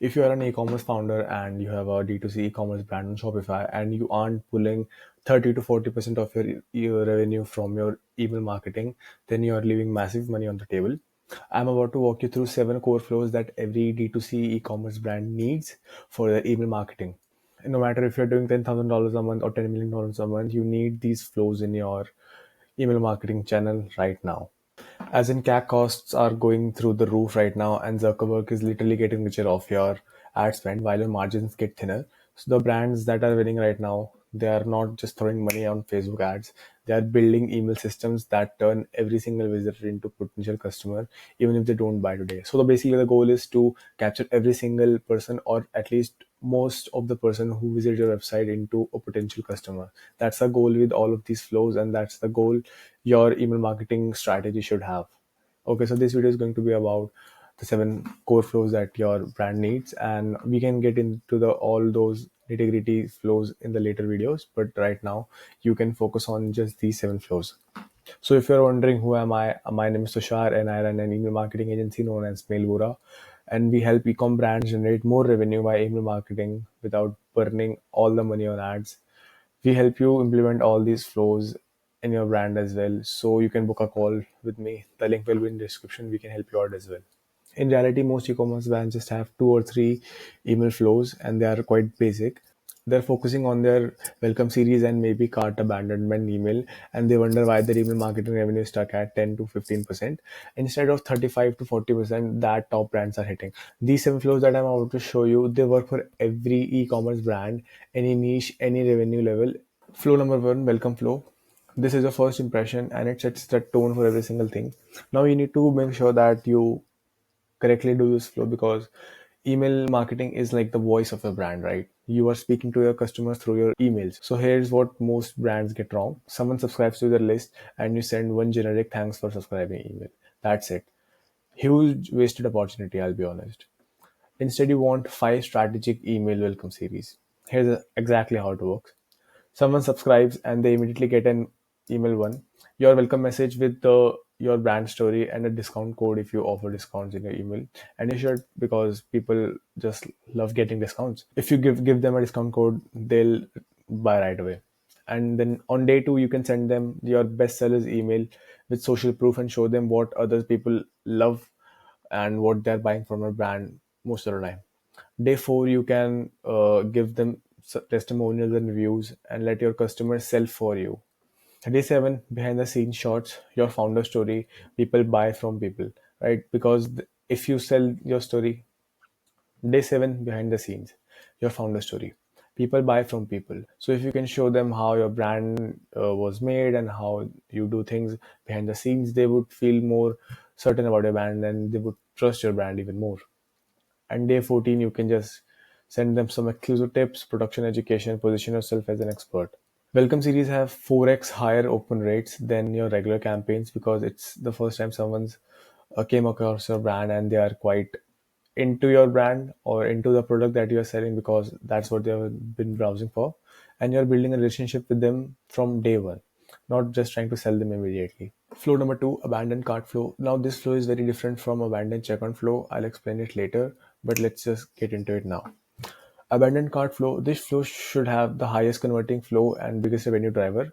If you are an e-commerce founder and you have a D2C e-commerce brand on Shopify and you aren't pulling 30 to 40% of your revenue from your email marketing, then you are leaving massive money on the table. I'm about to walk you through 7 core flows that every D2C e-commerce brand needs for their email marketing. No matter if you're doing $10,000 a month or $10 million a month, you need these flows in your email marketing channel right now. As in, CAC costs are going through the roof right now, and Zuckerberg is literally getting richer off your ad spend while your margins get thinner. So the brands that are winning right now, they are not just throwing money on Facebook ads. They are building email systems that turn every single visitor into potential customer, even if they don't buy today. So basically, the goal is to capture every single person, or at least most of the person who visit your website, into a potential customer. That's the goal with all of these flows, and that's the goal your email marketing strategy should have. Okay, so this video is going to be about the 7 core flows that your brand needs, and we can get into the all those nitty gritty flows in the later videos. But right now, you can focus on just these 7 flows. So if you're wondering who am I, my name is Tushar, and I run an email marketing agency known as Mailvura, and we help ecom brands generate more revenue by email marketing without burning all the money on ads. We help you implement all these flows in your brand as well. So you can book a call with me. The link will be in the description. We can help you out as well. In reality, most e-commerce brands just have 2 or 3 email flows, and they are quite basic. They're focusing on their welcome series and maybe cart abandonment email, and they wonder why their email marketing revenue is stuck at 10 to 15% instead of 35 to 40% that top brands are hitting. These 7 flows that I'm about to show you, they work for every e-commerce brand, any niche, any revenue level. Flow number 1, welcome flow. This is your first impression and it sets the tone for every single thing. Now you need to make sure that you correctly do this flow, because email marketing is like the voice of a brand, right? You are speaking to your customers through your emails. So here's what most brands get wrong. Someone subscribes to their list and you send one generic thanks for subscribing email. That's it. Huge wasted opportunity, I'll be honest. Instead, you want 5 strategic email welcome series. Here's exactly how it works. Someone subscribes and they immediately get an email one, your welcome message with your brand story and a discount code if you offer discounts in your email. And you should, because people just love getting discounts. If you give them a discount code, they'll buy right away. And then on day 2, you can send them your best sellers email with social proof and show them what other people love and what they're buying from a brand most of the time. Day 4, you can give them testimonials and reviews and let your customers sell for you. Day 7, behind the scenes shots, your founder story. People buy from people, right? Because if you sell your story, day 7, behind the scenes, your founder story. People buy from people. So if you can show them how your brand was made and how you do things behind the scenes, they would feel more certain about your brand and they would trust your brand even more. And day 14, you can just send them some exclusive tips, production education, position yourself as an expert. Welcome series have 4x higher open rates than your regular campaigns, because it's the first time someone's came across your brand and they are quite into your brand or into the product that you are selling, because that's what they have been browsing for. And you're building a relationship with them from day one, not just trying to sell them immediately. Flow number 2, abandoned cart flow. Now this flow is very different from abandoned checkout flow. I'll explain it later, but let's just get into it now. Abandoned cart flow. This flow should have the highest converting flow and biggest revenue driver.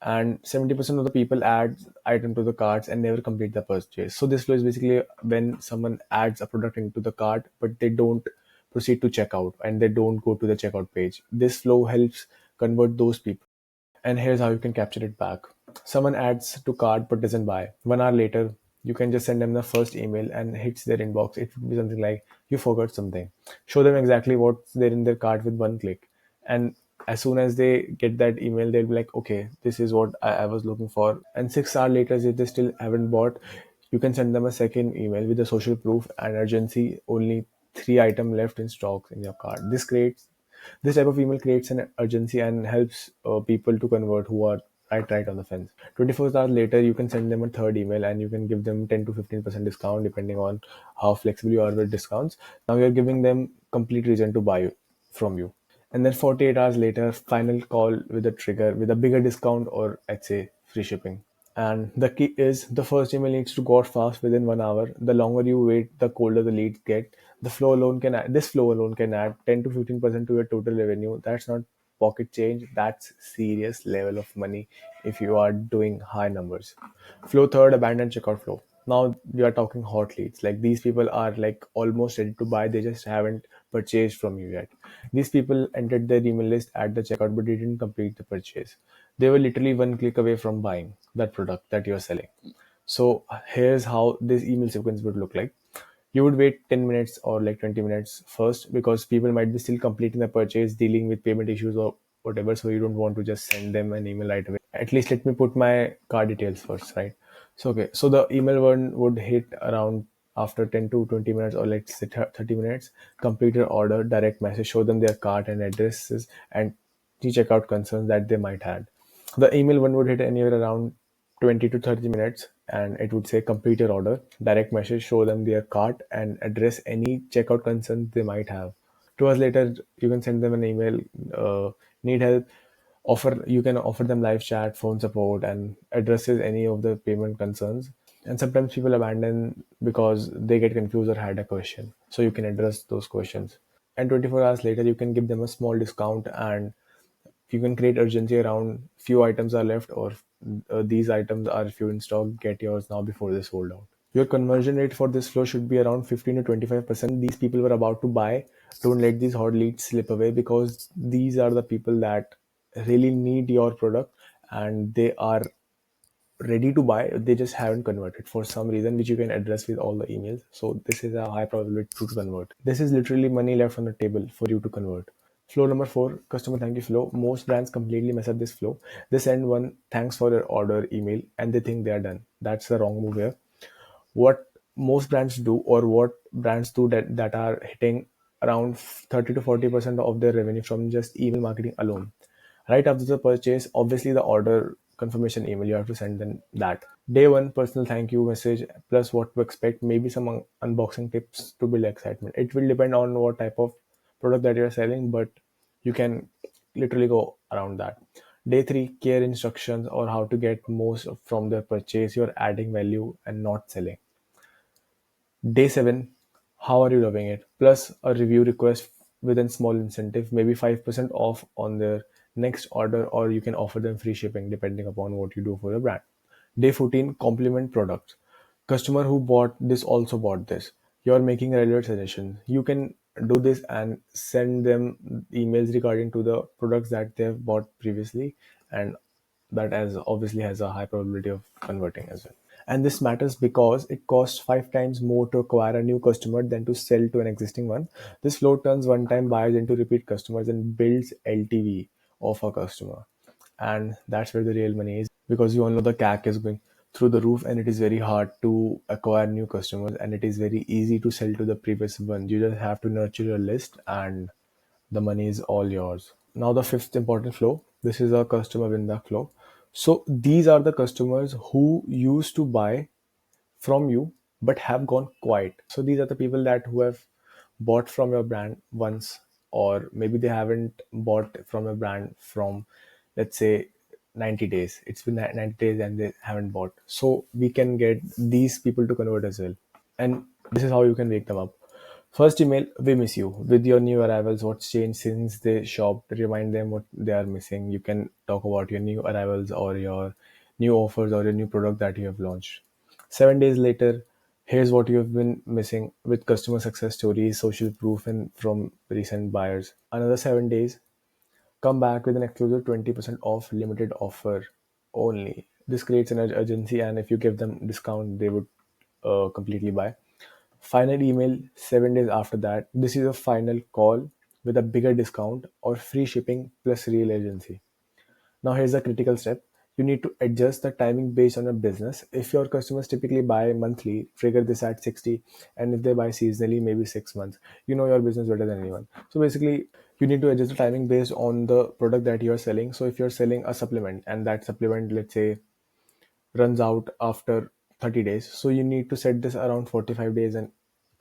And 70% of the people add item to the carts and never complete the purchase. So this flow is basically when someone adds a product into the cart, but they don't proceed to checkout and they don't go to the checkout page. This flow helps convert those people. And here's how you can capture it back. Someone adds to cart but doesn't buy. 1 hour later, you can just send them the first email and hits their inbox. It would be something like, you forgot something. Show them exactly what's there in their cart with one click. And as soon as they get that email, they'll be like, okay, this is what I was looking for. And 6 hours later, if they still haven't bought, you can send them a second email with the social proof and urgency. Only 3 items left in stock in your cart. This type of email creates an urgency and helps people to convert who are right on the fence. 24 hours later, you can send them a third email and you can give them 10 to 15% discount depending on how flexible you are with discounts. Now you're giving them complete reason to buy from you. And then 48 hours later, final call with a trigger with a bigger discount, or I'd say free shipping. And the key is the first email needs to go out fast within 1 hour. The longer you wait, the colder the leads get. This flow alone can add 10 to 15% to your total revenue. That's not pocket change. That's serious level of money if you are doing high numbers. Flow third, abandoned checkout flow. Now we are talking hot leads. Like these people are like almost ready to buy. They just haven't purchased from you yet. These people entered their email list at the checkout, but they didn't complete the purchase. They were literally one click away from buying that product that you're selling. So here's how this email sequence would look like. You would wait 10 minutes or like 20 minutes first because people might be still completing the purchase, dealing with payment issues or whatever. So you don't want to just send them an email right away. At least let me put my card details first, right? So, okay. So the email one would hit around after 10 to 20 minutes or let's say 30 minutes, complete your order, direct message, show them their card and addresses and the checkout concerns that they might have. The email one would hit anywhere around 20 to 30 minutes and it would say complete your order, direct message, show them their cart and address any checkout concerns they might have. 2 hours later, you can send them an email, need help, you can offer them live chat, phone support and addresses any of the payment concerns. And sometimes people abandon because they get confused or had a question. So you can address those questions. And 24 hours later, you can give them a small discount and you can create urgency around few items are left or these items are few in stock, get yours now before they sold out. Your conversion rate for this flow should be around 15 to 25%. These people were about to buy. Don't let these hot leads slip away because these are the people that really need your product and they are ready to buy. They just haven't converted for some reason, which you can address with all the emails. So this is a high probability to convert. This is literally money left on the table for you to convert. Flow number four, customer thank you flow. Most brands completely mess up this flow. They send one thanks for your order email and they think they are done. That's the wrong move here. What most brands do or what brands do that are hitting around 30 to 40% of their revenue from just email marketing alone. Right after the purchase, obviously the order confirmation email, you have to send them that. Day one, personal thank you message plus what to expect, maybe some unboxing tips to build excitement. It will depend on what type of product that you're selling, but you can literally go around that. Day three, care instructions or how to get most from the purchase. You're adding value and not selling. Day seven, how are you loving it? Plus a review request within small incentive, maybe 5% off on their next order, or you can offer them free shipping depending upon what you do for the brand. Day 14, compliment products. Customer who bought this also bought this. You're making relevant suggestions. You can do this and send them emails regarding to the products that they have bought previously, and that as obviously has a high probability of converting as well. And this matters because it costs 5 times more to acquire a new customer than to sell to an existing one. This flow turns one-time buyers into repeat customers and builds LTV of a customer. And that's where the real money is because you all know the CAC is going through the roof and it is very hard to acquire new customers and it is very easy to sell to the previous one. You just have to nurture your list and the money is all yours. Now the fifth important flow. This is a customer win-back flow. So these are the customers who used to buy from you but have gone quiet. So these are the people that who have bought from your brand once or maybe they haven't bought from a brand from let's say 90 days. It's been 90 days and they haven't bought. So we can get these people to convert as well. And this is how you can wake them up. First email, we miss you. With your new arrivals, what's changed since they shopped? Remind them what they are missing. You can talk about your new arrivals or your new offers or your new product that you have launched. 7 days later, here's what you have been missing with customer success stories, social proof, and from recent buyers. Another 7 days, come back with an exclusive 20% off limited offer only. This creates an urgency, and if you give them discount, they would completely buy. Final email 7 days after that. This is a final call with a bigger discount or free shipping plus real agency. Now here's the critical step. You need to adjust the timing based on your business. If your customers typically buy monthly, trigger this at 60. And if they buy seasonally, maybe 6 months. You know your business better than anyone. So basically, you need to adjust the timing based on the product that you're selling. So if you're selling a supplement and that supplement, let's say, runs out after 30 days. So you need to set this around 45 days and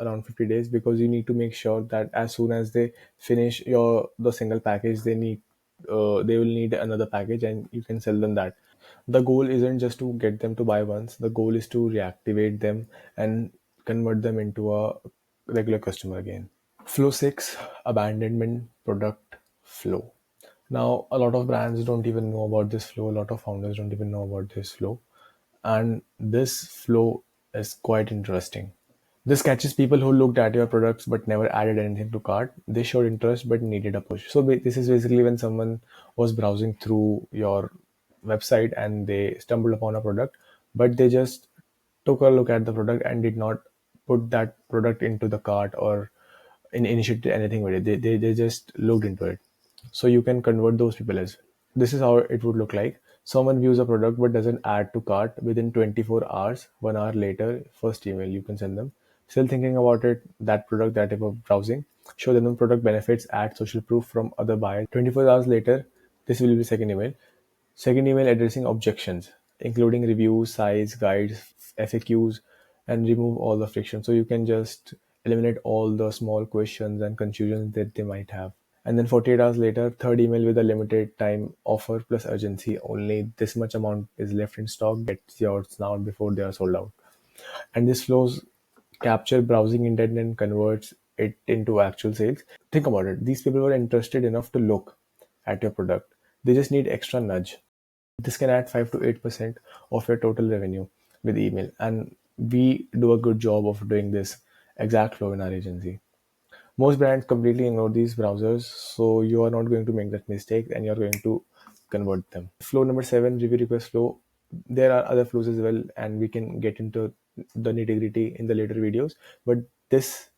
around 50 days because you need to make sure that as soon as they finish the single package, they will need another package and you can sell them that. The goal isn't just to get them to buy once, the goal is to reactivate them and convert them into a regular customer again. Flow 6, abandonment product flow. Now, a lot of brands don't even know about this flow, a lot of founders don't even know about this flow, and this flow is quite interesting. This catches people who looked at your products but never added anything to cart. They showed interest but needed a push. So this is basically when someone was browsing through your website and they stumbled upon a product, but they just took a look at the product and did not put that product into the cart or initiate anything with it. They just looked into it. So you can convert those people as well. This is how it would look like. Someone views a product but doesn't add to cart within 24 hours. 1 hour later, first email you can send them. Still thinking about it, that product, that type of browsing. Show them the product benefits, add social proof from other buyers. 24 hours later, this will be second email. Second email addressing objections, including reviews, size, guides, FAQs, and remove all the friction. So you can just eliminate all the small questions and confusions that they might have. And then 48 hours later, third email with a limited time offer plus urgency. Only this much amount is left in stock. Get yours now before they are sold out. And this flows capture browsing intent and converts it into actual sales. Think about it. These people were interested enough to look at your product. They just need extra nudge. This can add 5 to 8% of your total revenue with email. And we do a good job of doing this exact flow in our agency. Most brands completely ignore these browsers, so you are not going to make that mistake and you're going to convert them. Flow number 7, review request flow. There are other flows as well, and we can get into the nitty gritty in the later videos. But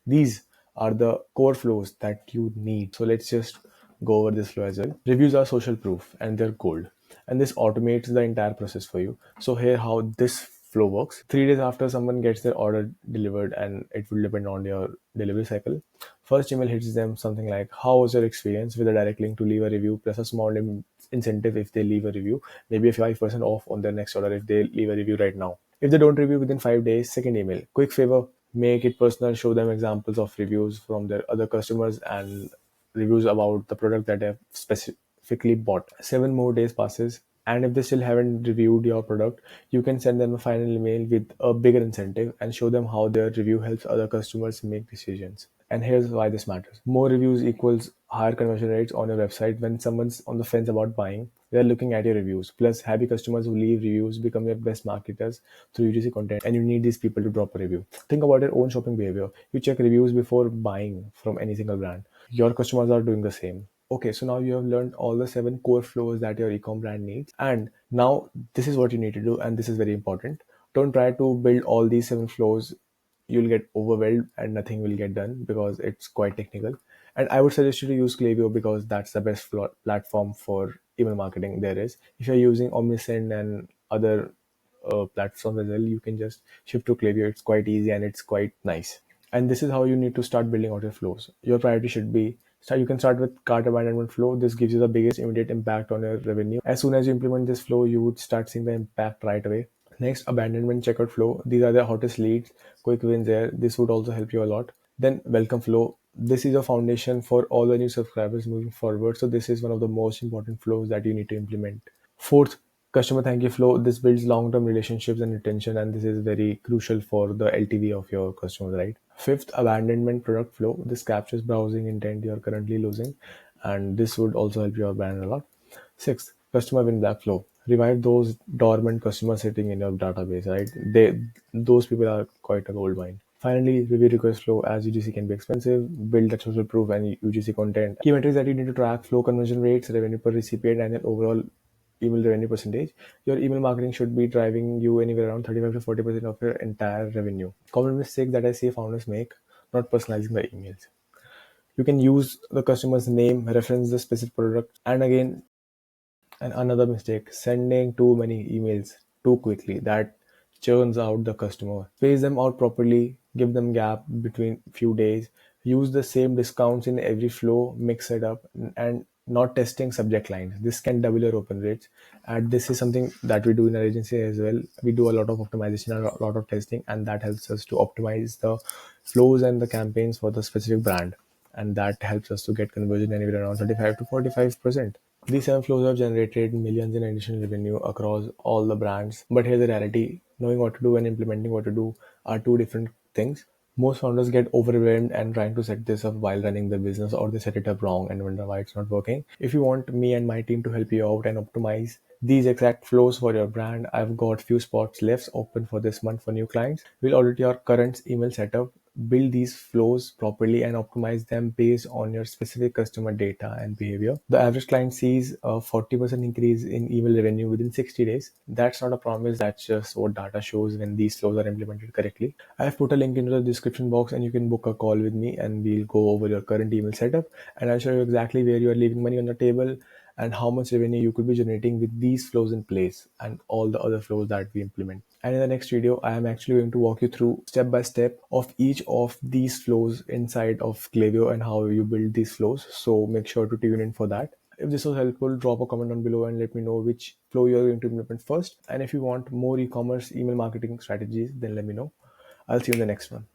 these are the core flows that you need. So let's just go over this flow as well. Reviews are social proof and they're gold, and this automates the entire process for you. So here how this flow works. 3 days after someone gets their order delivered, and it will depend on your delivery cycle. First email hits them something like, how was your experience, with a direct link to leave a review plus a small incentive if they leave a review, maybe a 5% off on their next order if they leave a review right now. If they don't review within 5 days, second email, quick favor, make it personal, show them examples of reviews from their other customers and reviews about the product that they've specifically bought. 7 more days passes, and if they still haven't reviewed your product, you can send them a final email with a bigger incentive and show them how their review helps other customers make decisions. And here's why this matters. More reviews equals higher conversion rates on your website. When someone's on the fence about buying, they're looking at your reviews. Plus, happy customers who leave reviews become your best marketers through UGC content, and you need these people to drop a review. Think about your own shopping behavior. You check reviews before buying from any single brand. Your customers are doing the same. Okay, so now you have learned all the 7 core flows that your ecom brand needs. And now this is what you need to do, and this is very important. Don't try to build all these 7 flows. You'll get overwhelmed and nothing will get done because it's quite technical. And I would suggest you to use Klaviyo because that's the best platform for email marketing there is. If you're using Omnisend and other platforms as well, you can just shift to Klaviyo. It's quite easy and it's quite nice. And this is how you need to start building out your flows. Your priority should be, you can start with cart abandonment flow. This gives you the biggest immediate impact on your revenue. As soon as you implement this flow, you would start seeing the impact right away. Next, abandonment checkout flow. These are the hottest leads, quick wins there. This would also help you a lot. Then welcome flow. This is a foundation for all the new subscribers moving forward. So this is one of the most important flows that you need to implement. Fourth, customer thank you flow. This builds long-term relationships and retention, and this is very crucial for the LTV of your customers, right? Fifth, abandonment product flow. This captures browsing intent you're currently losing, and this would also help your brand a lot. Sixth, customer Winback flow. Revive those dormant customers sitting in your database, right? Those people are quite a gold mine. Finally, review request flow. As UGC can be expensive, build that social proof and UGC content. Key metrics that you need to track: flow conversion rates, revenue per recipient, and your overall email revenue percentage. Your email marketing should be driving you anywhere around 35 to 40% of your entire revenue. Common mistake that I see founders make: not personalizing the emails. You can use the customer's name, reference the specific product, and again, and another mistake, sending too many emails too quickly. That churns out the customer. Space them out properly, give them gap between few days, use the same discounts in every flow, mix it up, and not testing subject lines. This can double your open rates. And this is something that we do in our agency as well. We do a lot of optimization and a lot of testing, and that helps us to optimize the flows and the campaigns for the specific brand. And that helps us to get conversion anywhere around 35 to 45%. These 7 flows have generated millions in additional revenue across all the brands. But here's the reality: knowing what to do and implementing what to do are two different things. Most founders get overwhelmed and trying to set this up while running their business, or they set it up wrong and wonder why it's not working. If you want me and my team to help you out and optimize these exact flows for your brand, I've got few spots left open for this month for new clients. We'll audit your current email setup, build these flows properly, and optimize them based on your specific customer data and behavior. The average client sees a 40% increase in email revenue within 60 days. That's not a promise, that's just what data shows when these flows are implemented correctly. I've put a link into the description box and you can book a call with me and we'll go over your current email setup, and I'll show you exactly where you are leaving money on the table and how much revenue you could be generating with these flows in place and all the other flows that we implement. And in the next video, I am actually going to walk you through step by step of each of these flows inside of Klaviyo and how you build these flows. So make sure to tune in for that. If this was helpful, drop a comment down below and let me know which flow you're going to implement first. And if you want more e-commerce email marketing strategies, then let me know. I'll see you in the next one.